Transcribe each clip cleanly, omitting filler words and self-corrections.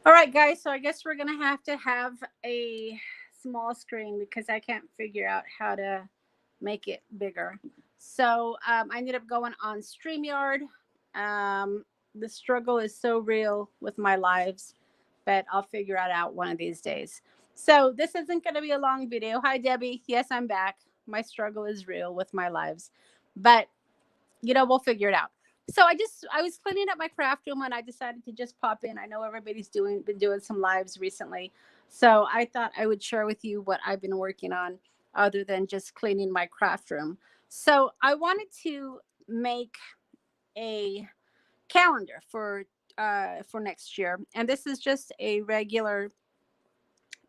All right, guys. So I guess we're gonna have a small screen because I can't figure out how to make it bigger. So I ended up going on StreamYard. The struggle is so real with my lives, but I'll figure it out one of these days. So this isn't going to be a long video. Hi, Debbie. Yes, I'm back. My struggle is real with my lives, but we'll figure it out. So I was cleaning up my craft room and I decided to just pop in. I know everybody's been doing some lives recently, so I thought I would share with you what I've been working on other than just cleaning my craft room. So I wanted to make a calendar for next year, and this is just a regular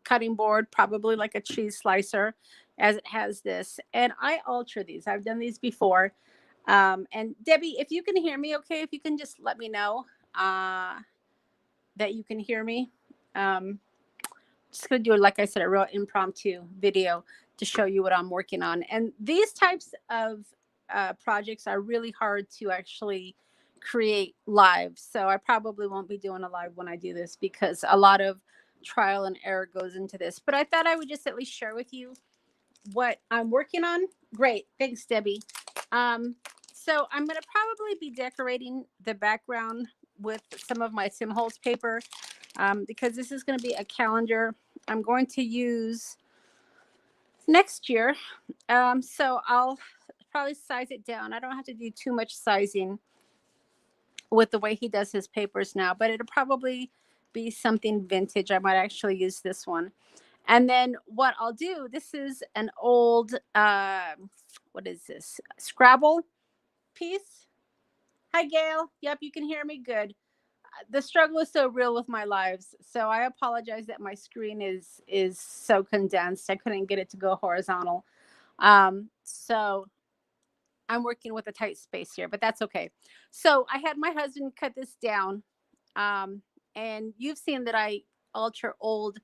cutting board, probably like a cheese slicer, as it has this. And I alter these. I've done these before. And Debbie, if you can hear me, okay, if you can just let me know that you can hear me. Um, just gonna do, like I said, a real impromptu video to show you what I'm working on. And these types of projects are really hard to actually create live. So I probably won't be doing a live when I do this because a lot of trial and error goes into this. But I thought I would just at least share with you what I'm working on. Great. Thanks, Debbie. Um, so I'm going to probably be decorating the background with some of my Sim Holtz paper because this is going to be a calendar I'm going to use next year. So I'll probably size it down. I don't have to do too much sizing with the way he does his papers now, but it'll probably be something vintage. I might actually use this one. And then what I'll do, this is an old, what is this? Scrabble piece. Hi, Gail. Yep, you can hear me good. The struggle is so real with my lives. So I apologize that my screen is so condensed. I couldn't get it to go horizontal. So I'm working with a tight space here, but that's okay. So I had my husband cut this down. Um, and you've seen that I alter old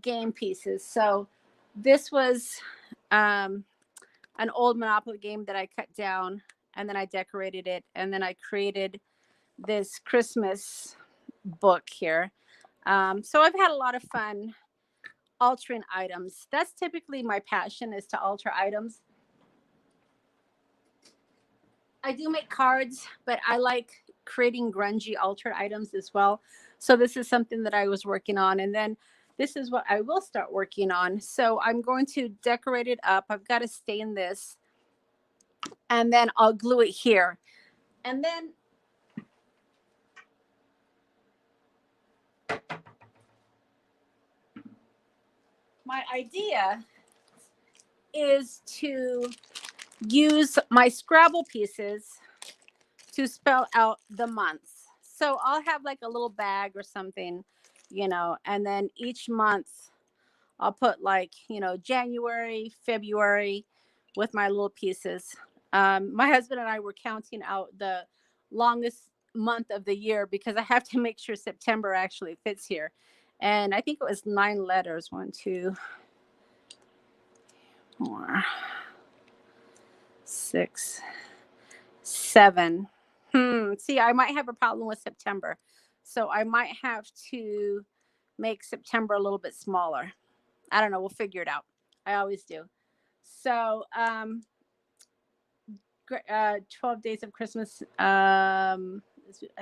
game pieces. So this was um, an old Monopoly game that I cut down and then I decorated it. And then I created this Christmas book here. So I've had a lot of fun altering items. That's typically my passion, is to alter items. I do make cards, but I like creating grungy altered items as well. So this is something that I was working on. And then this is what I will start working on. So I'm going to decorate it up. I've got to stain this and then I'll glue it here. And then my idea is to use my Scrabble pieces to spell out the months. So I'll have like a little bag or something, and then each month I'll put like, January, February with my little pieces. My husband and I were counting out the longest month of the year because I have to make sure September actually fits here. And I think it was 9 letters. 1, 2, 4, 6, 7. See, I might have a problem with September. So I might have to make September a little bit smaller. I don't know. We'll figure it out. I always do. So, 12 Days of Christmas. I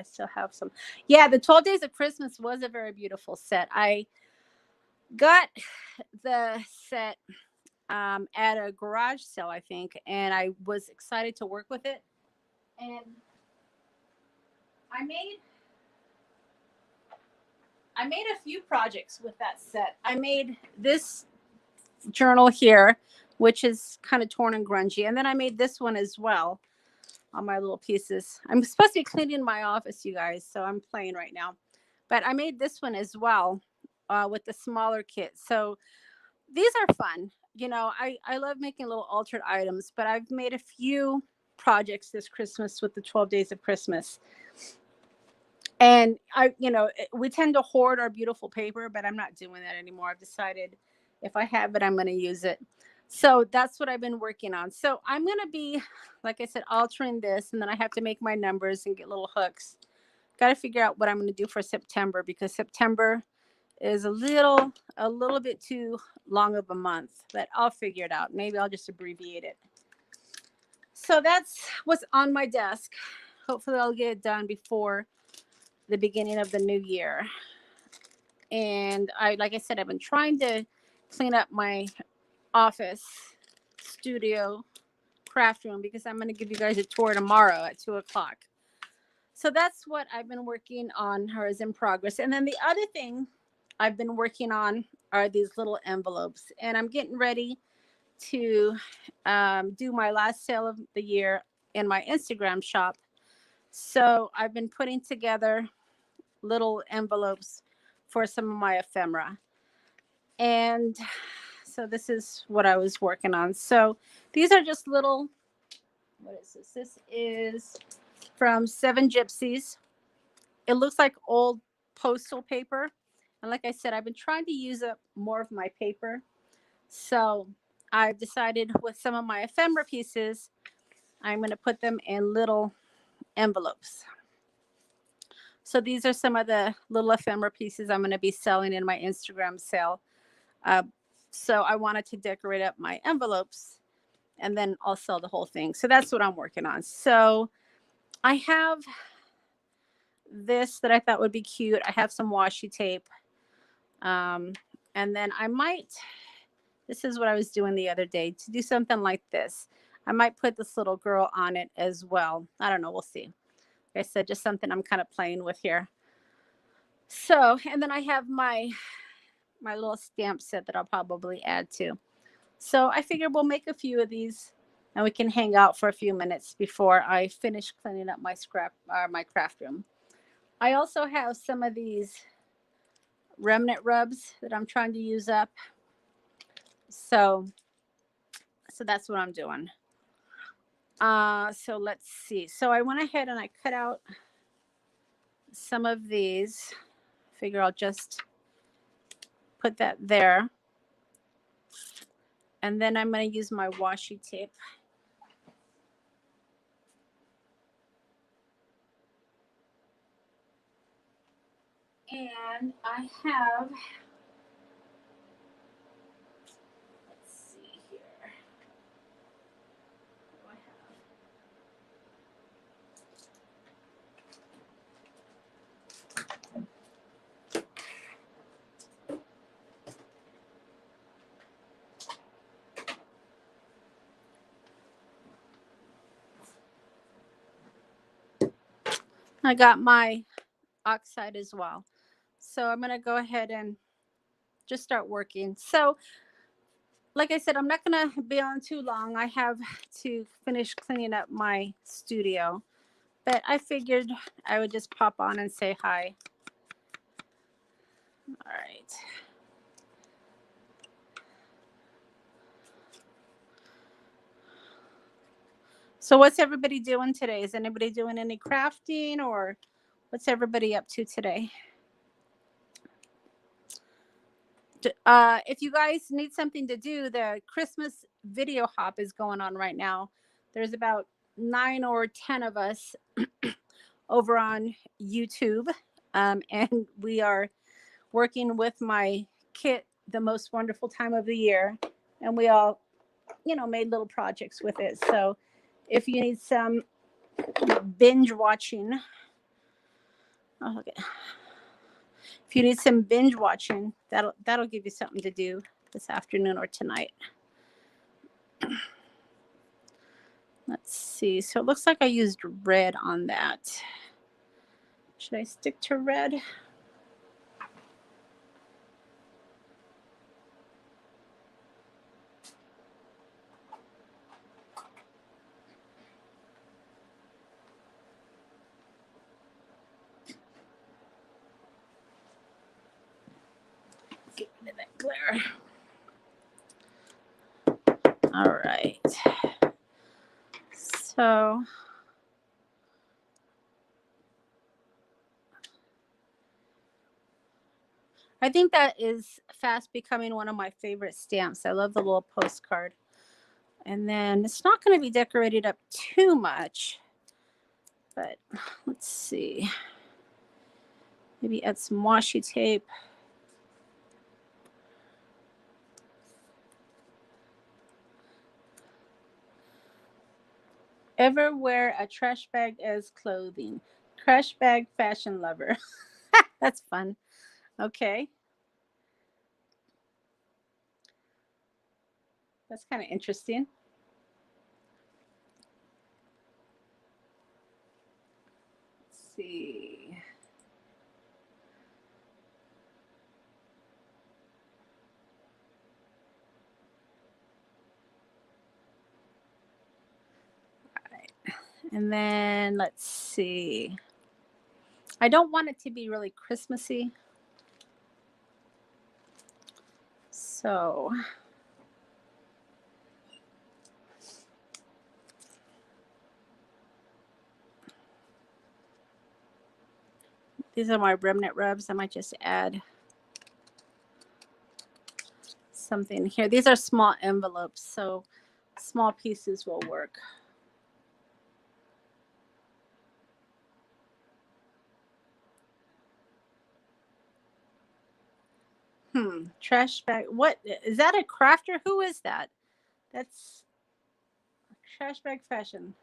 still have some. Yeah, the 12 Days of Christmas was a very beautiful set. I got the set at a garage sale, I think, and I was excited to work with it. And I made I made a few projects with that set. I made this journal here, which is kind of torn and grungy, and then I made this one as well on my little pieces. I'm supposed to be cleaning my office, you guys, so I'm playing right now. But I made this one as well with the smaller kit. So these are fun. I love making little altered items, but I've made a few projects this Christmas with the 12 Days of Christmas. And we tend to hoard our beautiful paper, but I'm not doing that anymore. I've decided if I have it, I'm going to use it. So that's what I've been working on. So I'm going to be, like I said, altering this, and then I have to make my numbers and get little hooks got to figure out what I'm going to do for September, because September is a little bit too long of a month, but I'll figure it out. Maybe I'll just abbreviate it. So that's what's on my desk. Hopefully I'll get it done before the beginning of the new year. And like I said, I've been trying to clean up my office, studio, craft room, because I'm going to give you guys a tour tomorrow at 2:00. So that's what I've been working on, or is in progress. And then the other thing I've been working on are these little envelopes, and I'm getting ready to do my last sale of the year in my Instagram shop. So I've been putting together little envelopes for some of my ephemera. And so this is what I was working on. So these are just little, what is this? This is from Seven Gypsies. It looks like old postal paper. And like I said, I've been trying to use up more of my paper. So I've decided with some of my ephemera pieces, I'm going to put them in little envelopes. So these are some of the little ephemera pieces I'm going to be selling in my Instagram sale. So I wanted to decorate up my envelopes, and then I'll sell the whole thing. So that's what I'm working on. So I have this that I thought would be cute. I have some washi tape. And then I might, this is what I was doing the other day, to do something like this. I might put this little girl on it as well. I don't know. We'll see. Like I said, just something I'm kind of playing with here. So, and then I have my little stamp set that I'll probably add to. So I figured we'll make a few of these and we can hang out for a few minutes before I finish cleaning up my my craft room. I also have some of these remnant rubs that I'm trying to use up. So that's what I'm doing. So let's see. So I went ahead and I cut out some of these. Figure I'll just put that there. And then I'm going to use my washi tape. And I have, let's see here. What do I got my oxide as well. So I'm going to go ahead and just start working. So like I said, I'm not going to be on too long. I have to finish cleaning up my studio, but I figured I would just pop on and say hi. All right. So what's everybody doing today? Is anybody doing any crafting, or what's everybody up to today? If you guys need something to do, the Christmas video hop is going on right now. There's about 9 or 10 of us over on YouTube, and we are working with my kit, The Most Wonderful Time of the Year, and we all, made little projects with it. So if you need some binge watching, if you need some binge watching, that'll give you something to do this afternoon or tonight. Let's see. So it looks like I used red on that. Should I stick to red? Get rid of that glare. All right. So I think that is fast becoming one of my favorite stamps. I love the little postcard. And then it's not going to be decorated up too much, but let's see. Maybe add some washi tape. Ever wear a trash bag as clothing? Trash bag fashion lover. That's fun. Okay. That's kind of interesting. Let's see. And then let's see. I don't want it to be really Christmassy. So these are my remnant rubs. I might just add something here. These are small envelopes, so small pieces will work. Trash bag. What is that? A crafter? Who is that? That's trash bag fashion.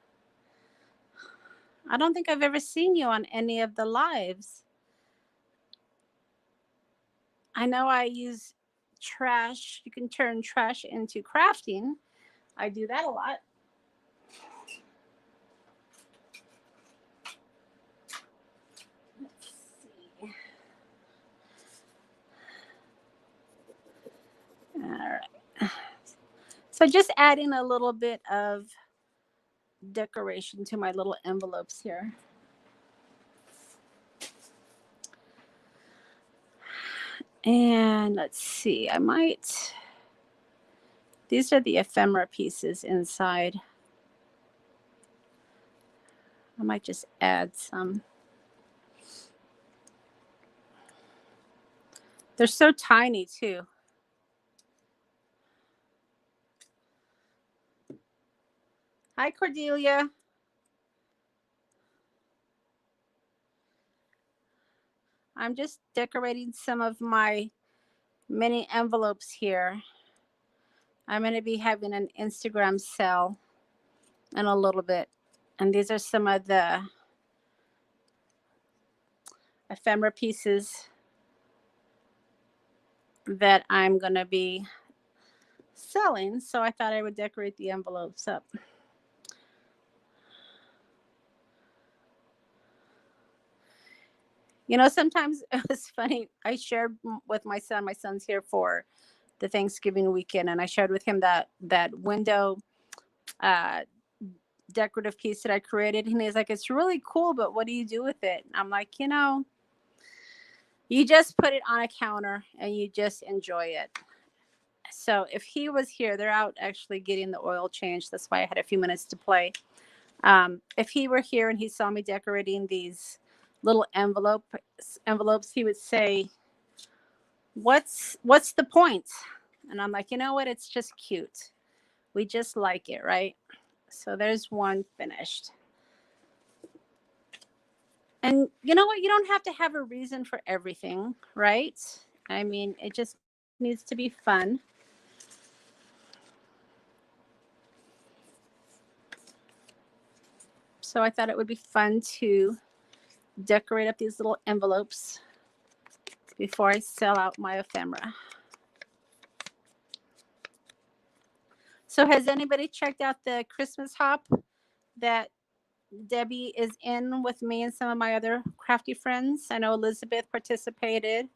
I don't think I've ever seen you on any of the lives. I know I use trash. You can turn trash into crafting. I do that a lot. Let's see. All right. So just adding a little bit of decoration to my little envelopes here. And let's see, I might, these are the ephemera pieces inside. I might just add some. They're so tiny too. Hi, Cordelia. I'm just decorating some of my mini envelopes here. I'm going to be having an Instagram sale in a little bit. And these are some of the ephemera pieces that I'm going to be selling. So I thought I would decorate the envelopes up. You know, sometimes it was funny. I shared with my son. My son's here for the Thanksgiving weekend, and I shared with him that window decorative piece that I created. And he's like, "It's really cool, but what do you do with it?" And I'm like, you know, you just put it on a counter and you just enjoy it. So if he was here, they're out actually getting the oil changed. That's why I had a few minutes to play. If he were here and he saw me decorating these little envelopes, he would say, what's the point? And I'm like, you know what? It's just cute. We just like it, right? So there's one finished. And you know what? You don't have to have a reason for everything, right? I mean, it just needs to be fun. So I thought it would be fun to decorate up these little envelopes before I sell out my ephemera. So has anybody checked out the Christmas hop that Debbie is in with me and some of my other crafty friends? I know Elizabeth participated.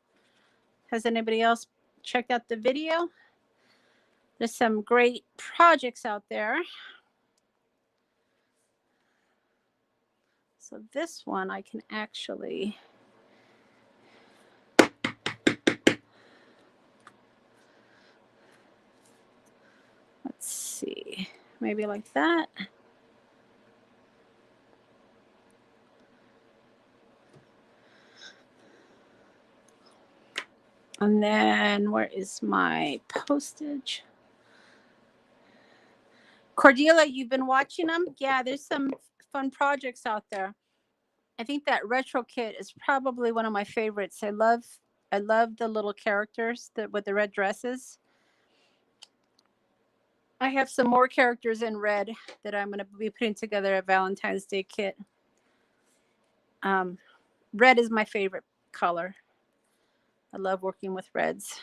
Has anybody else checked out the video? There's some great projects out there. So this one I can actually let's see, maybe like that. And then where is my postage? Cordelia, you've been watching them? Yeah, there's some fun projects out there. I think that retro kit is probably one of my favorites. I love the little characters that with the red dresses. I have some more characters in red that I'm going to be putting together a Valentine's Day kit. Red is my favorite color. I love working with reds.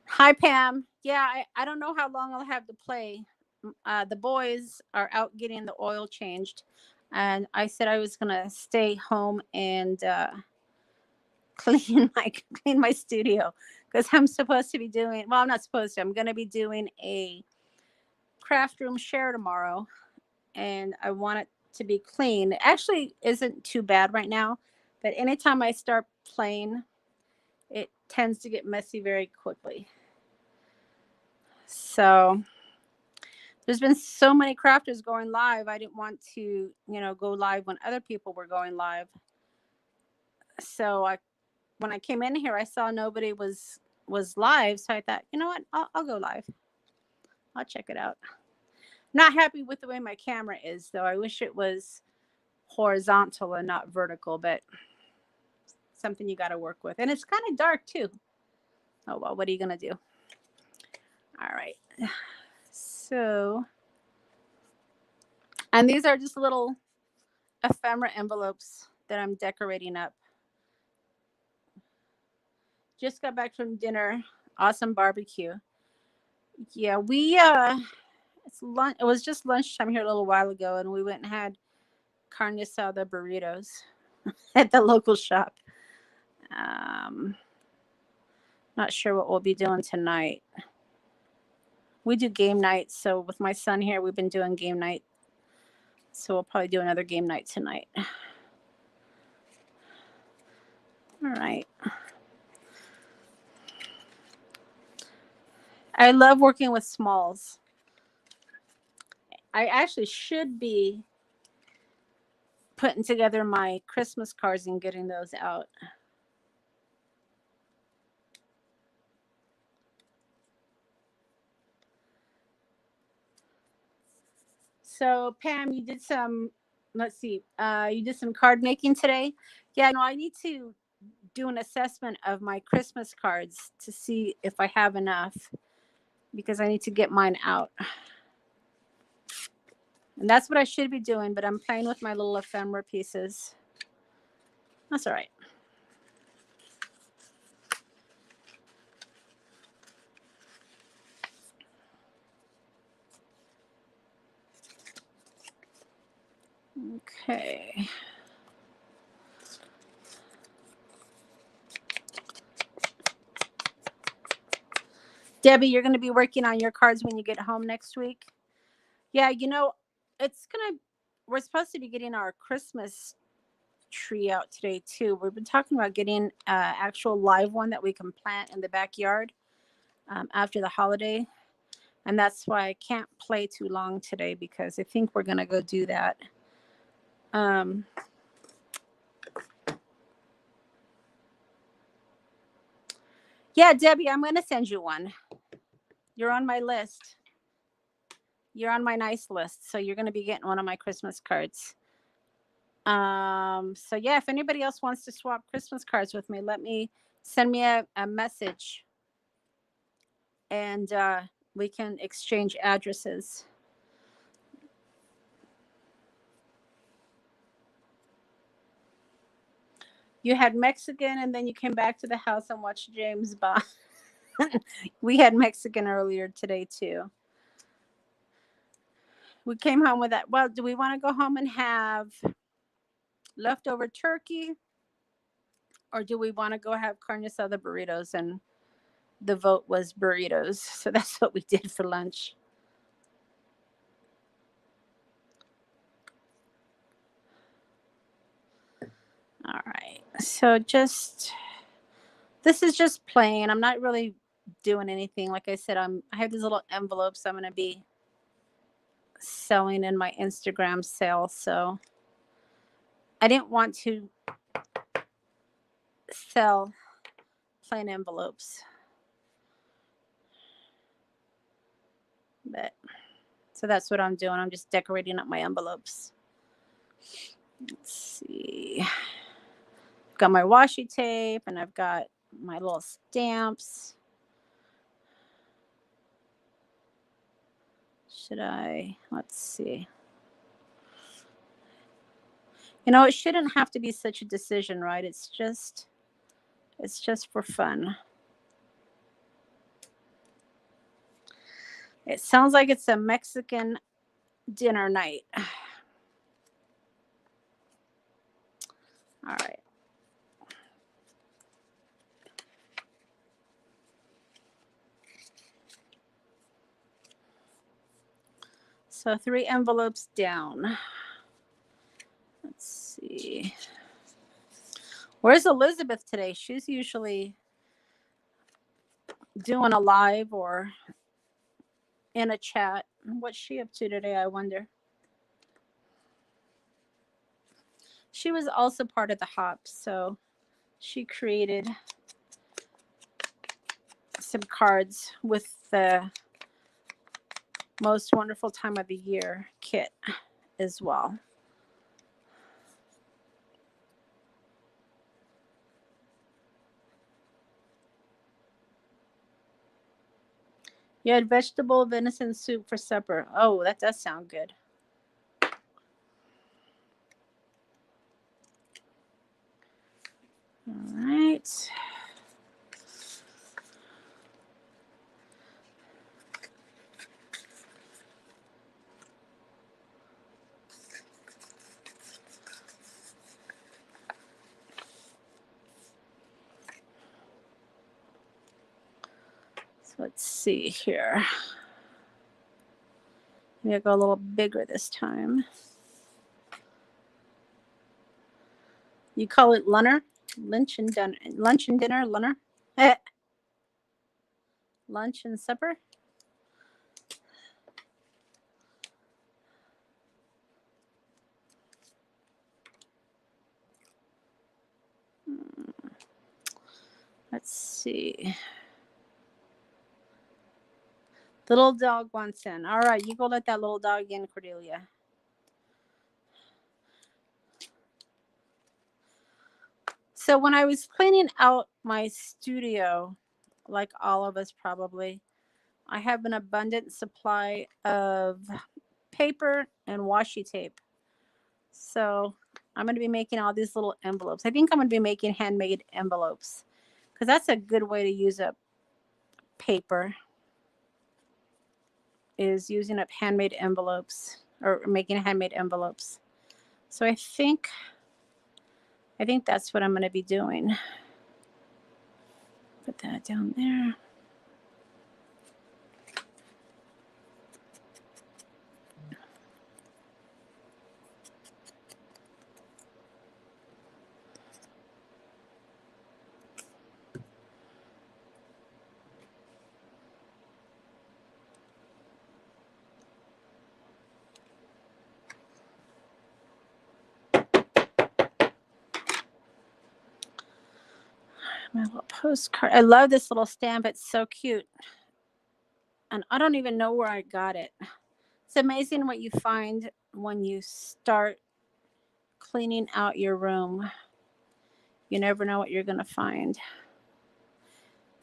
Hi, Pam. Yeah, I don't know how long I'll have to play. The boys are out getting the oil changed. And I said I was going to stay home and clean my studio because I'm supposed to be doing, well, I'm not supposed to. I'm going to be doing a craft room share tomorrow, and I want it to be clean. It actually isn't too bad right now, but anytime I start playing, it tends to get messy very quickly. So there's been so many crafters going live. I didn't want to, go live when other people were going live. So when I came in here, I saw nobody was live. So I thought, you know what, I'll go live. I'll check it out. Not happy with the way my camera is, though. I wish it was horizontal and not vertical, but something you got to work with. And it's kind of dark too. Oh, well, what are you going to do? All right. So, and these are just little ephemera envelopes that I'm decorating up. Just got back from dinner. Awesome barbecue. Yeah, it was just lunchtime here a little while ago, and we went and had carne asada burritos at the local shop. Not sure what we'll be doing tonight. We do game nights, so with my son here, we've been doing game night. So we'll probably do another game night tonight. All right. I love working with smalls. I actually should be putting together my Christmas cards and getting those out. So Pam, you did some, let's see, you did some card making today. Yeah, no, I need to do an assessment of my Christmas cards to see if I have enough, because I need to get mine out. And that's what I should be doing, but I'm playing with my little ephemera pieces. That's all right. Okay. Debbie, you're going to be working on your cards when you get home next week? Yeah, we're supposed to be getting our Christmas tree out today too. We've been talking about getting an actual live one that we can plant in the backyard after the holiday. And that's why I can't play too long today, because I think we're going to go do that. Yeah, Debbie, I'm going to send you one. You're on my list. You're on my nice list. So you're going to be getting one of my Christmas cards. So yeah, if anybody else wants to swap Christmas cards with me, send me a message, and we can exchange addresses. You had Mexican, and then you came back to the house and watched James Bond. We had Mexican earlier today too. We came home with that. Well, do we want to go home and have leftover turkey, or do we want to go have carne asada burritos? And the vote was burritos, so that's what we did for lunch. All right, so this is just plain. I'm not really doing anything. Like I said, I have these little envelopes I'm going to be selling in my Instagram sale. So I didn't want to sell plain envelopes. But so that's what I'm doing. I'm just decorating up my envelopes. Let's see. I've got my washi tape and I've got my little stamps. Should I? Let's see. You know, it shouldn't have to be such a decision, right? It's just for fun. It sounds like it's a Mexican dinner night. All right. So 3 envelopes down. Let's see. Where's Elizabeth today? She's usually doing a live or in a chat. What's she up to today, I wonder? She was also part of the hops, so she created some cards with the most wonderful time of the year kit as well. You had vegetable venison soup for supper. Oh, that does sound good. All right. So let's see here. Maybe I'll go a little bigger this time. You call it lunner? Lunch and dinner, lunner? Lunch and supper? Let's see. The little dog wants in. All right, you go let that little dog in, Cordelia. So when I was cleaning out my studio, like all of us probably, I have an abundant supply of paper and washi tape. So I'm going to be making all these little envelopes. I think I'm going to be making handmade envelopes because that's a good way to use up paper, is using up handmade envelopes or making handmade envelopes. So I think that's what I'm going to be doing. Put that down there. My little postcard. I love this little stamp. It's so cute. And I don't even know where I got it. It's amazing what you find when you start cleaning out your room. You never know what you're going to find.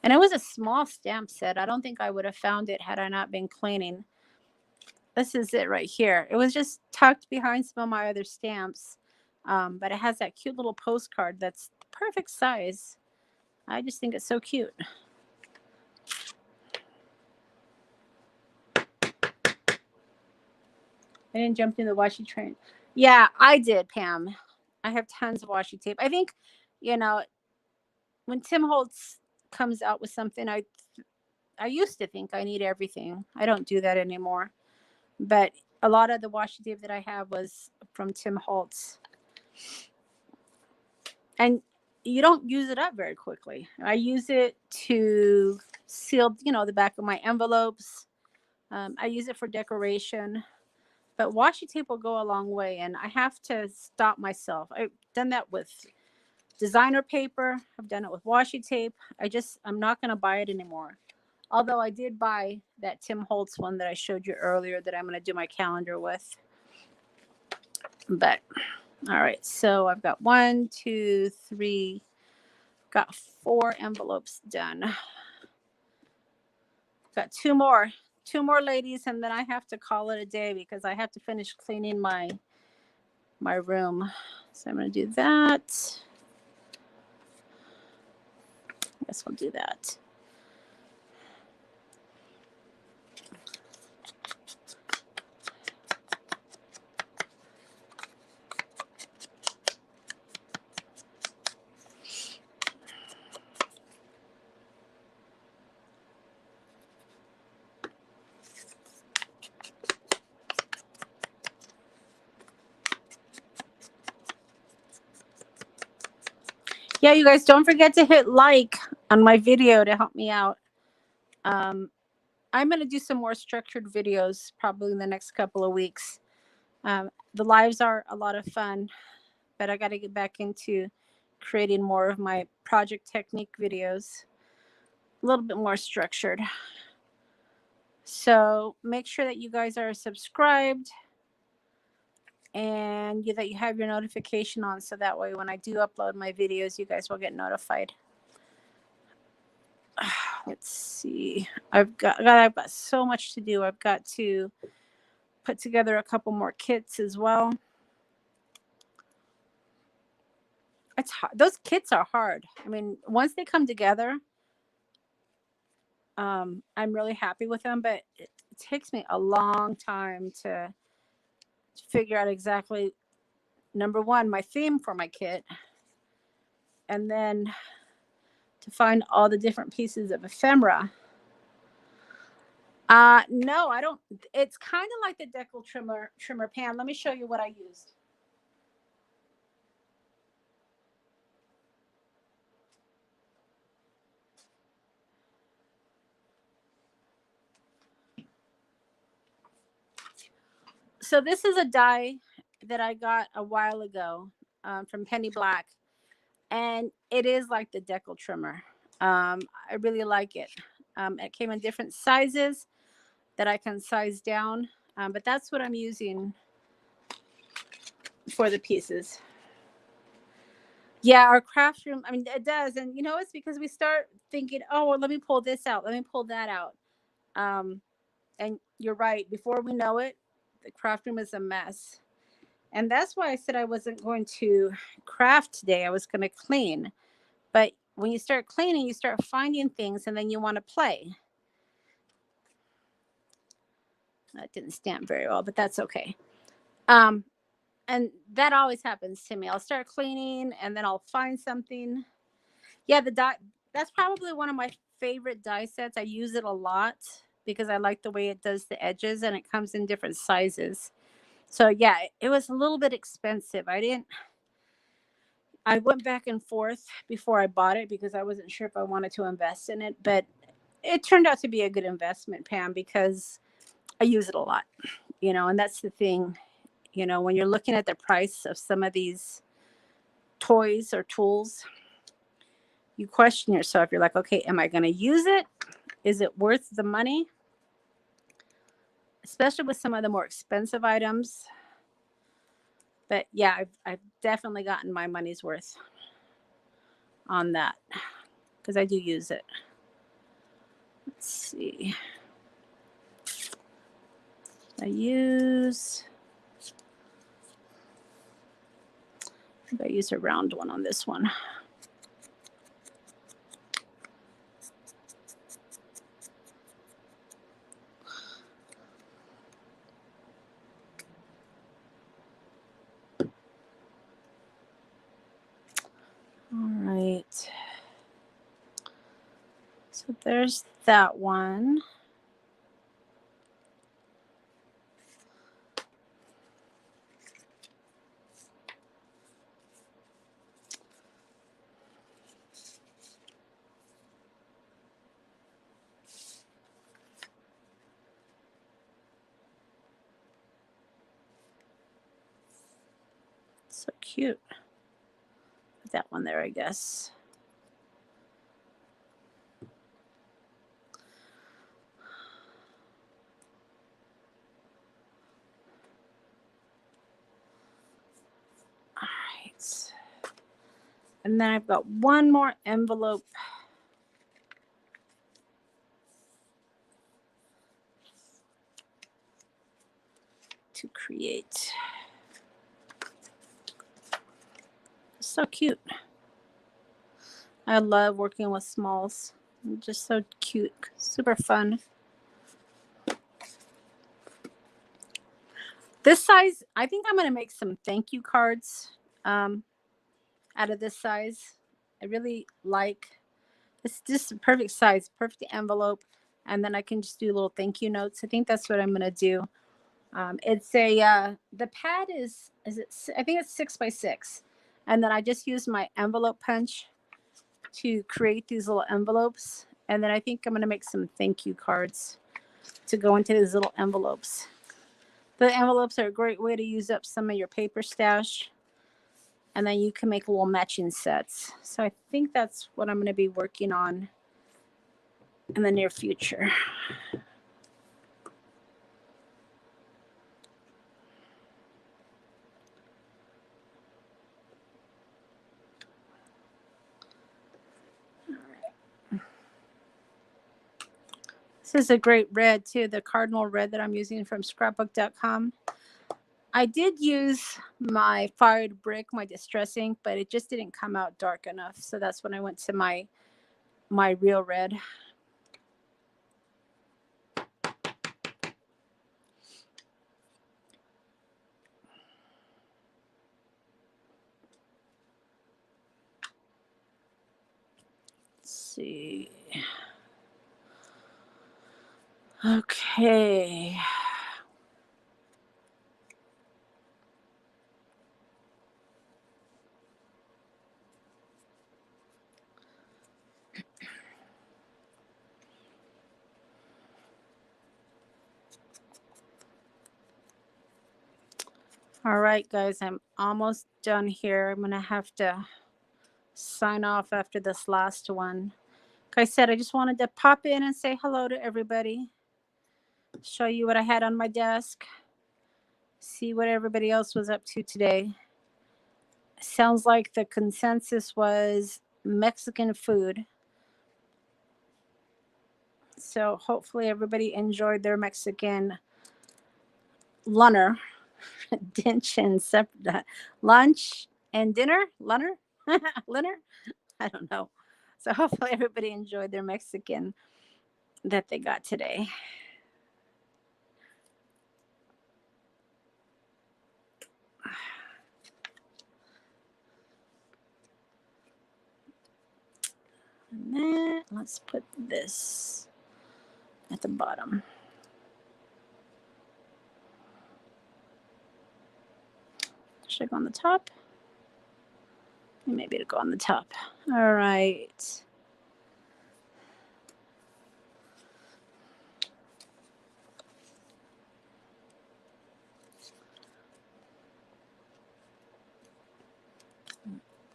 And it was a small stamp set. I don't think I would have found it had I not been cleaning. This is it right here. It was just tucked behind some of my other stamps. But it has that cute little postcard that's the perfect size. I just think it's so cute. I didn't jump in the washi train. Yeah, I did, Pam. I have tons of washi tape. I think, you know, when Tim Holtz comes out with something, I used to think I need everything. I don't do that anymore. But a lot of the washi tape that I have was from Tim Holtz. And you don't use it up very quickly. I use it to seal, the back of my envelopes. I use it for decoration. But washi tape will go a long way, and I have to stop myself. I've done that with designer paper. I've done it with washi tape. I'm not going to buy it anymore. Although I did buy that Tim Holtz one that I showed you earlier that I'm going to do my calendar with. But, all right. So I've got 1, 2, 3, got 4 envelopes done. Got two more, ladies, and then I have to call it a day because I have to finish cleaning my room. So I'm going to do that. I guess we'll do that. Yeah, you guys, don't forget to hit like on my video to help me out. I'm going to do some more structured videos probably in the next couple of weeks. The lives are a lot of fun, but I got to get back into creating more of my project technique videos, a little bit more structured. So make sure that you guys are subscribed and that you have your notification on, so that way when I do upload my videos, you guys will get notified. Let's see. I've got so much to do. I've got to put together a couple more kits as well. It's hard. Those kits are hard. I mean, once they come together, I'm really happy with them, but it takes me a long time to figure out exactly, number one, my theme for my kit, and then to find all the different pieces of ephemera. No, I don't. It's kind of like the decal trimmer pan. Let me show you what I used. So this is a die that I got a while ago from Penny Black, and it is like the decal trimmer. I really like it. It came in different sizes that I can size down, but that's what I'm using for the pieces. Yeah, our craft room, I mean, it does. And, it's because we start thinking, oh, well, let me pull this out. Let me pull that out. And you're right. Before we know it, the craft room is a mess. And that's why I said I wasn't going to craft today. I was going to clean. But when you start cleaning, you start finding things, and then you want to play. That didn't stamp very well, but that's okay. And that always happens to me. I'll start cleaning, and then I'll find something. Yeah, the die, that's probably one of my favorite die sets. I use it a lot because I like the way it does the edges, and it comes in different sizes. So yeah, it was a little bit expensive. I went back and forth before I bought it because I wasn't sure if I wanted to invest in it, but it turned out to be a good investment, Pam, because I use it a lot, and that's the thing, when you're looking at the price of some of these toys or tools, you question yourself. You're like, okay, am I going to use it? Is it worth the money? Especially with some of the more expensive items. But yeah, I've definitely gotten my money's worth on that because I do use it. Let's see. I use a round one on this one. All right. So there's that one. So cute. Put that one there, I guess. And then I've got one more envelope to create. So cute. I love working with smalls. They're just so cute, super fun. This size, I think I'm going to make some thank you cards out of this size. I really like, it's just a perfect size, perfect envelope. And then I can just do little thank you notes. I think that's what I'm going to do. It's a, the pad is it, I think it's 6x6. And then I just use my envelope punch to create these little envelopes. And then I think I'm going to make some thank you cards to go into these little envelopes. The envelopes are a great way to use up some of your paper stash. And then you can make little matching sets. So I think that's what I'm going to be working on in the near future. This is a great red too, the cardinal red that I'm using from scrapbook.com. I did use my fired brick, my distress ink, but it just didn't come out dark enough. So that's when I went to my real red. Let's see. Okay. All right, guys, I'm almost done here. I'm going to have to sign off after this last one. Like I said, I just wanted to pop in and say hello to everybody. Show you what I had on my desk. See what everybody else was up to today. Sounds like the consensus was Mexican food. So hopefully everybody enjoyed their Mexican lunch and dinner. Lunner? I don't know. So hopefully everybody enjoyed their Mexican that they got today. And then let's put this at the bottom. Should I go on the top? Maybe it'll go on the top. All right.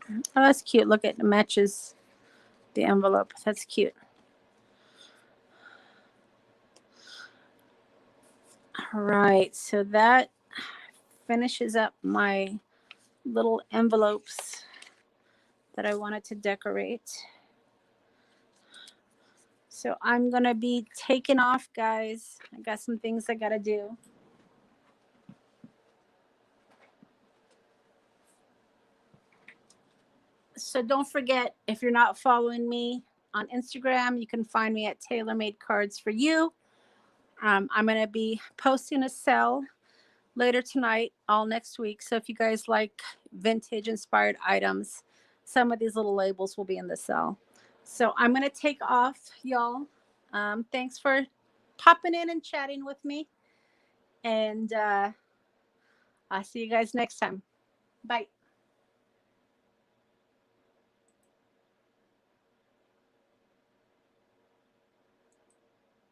Oh, that's cute. Look, it matches the envelope. That's cute. All right. So that finishes up my little envelopes that I wanted to decorate. So I'm going to be taking off, guys. I got some things I got to do. So don't forget, if you're not following me on Instagram, you can find me at Taylormadecards4u. I'm going to be posting a sale later tonight, all next week. So if you guys like vintage inspired items, some of these little labels will be in the sale. So I'm going to take off, y'all. Thanks for popping in and chatting with me. And I'll see you guys next time. Bye.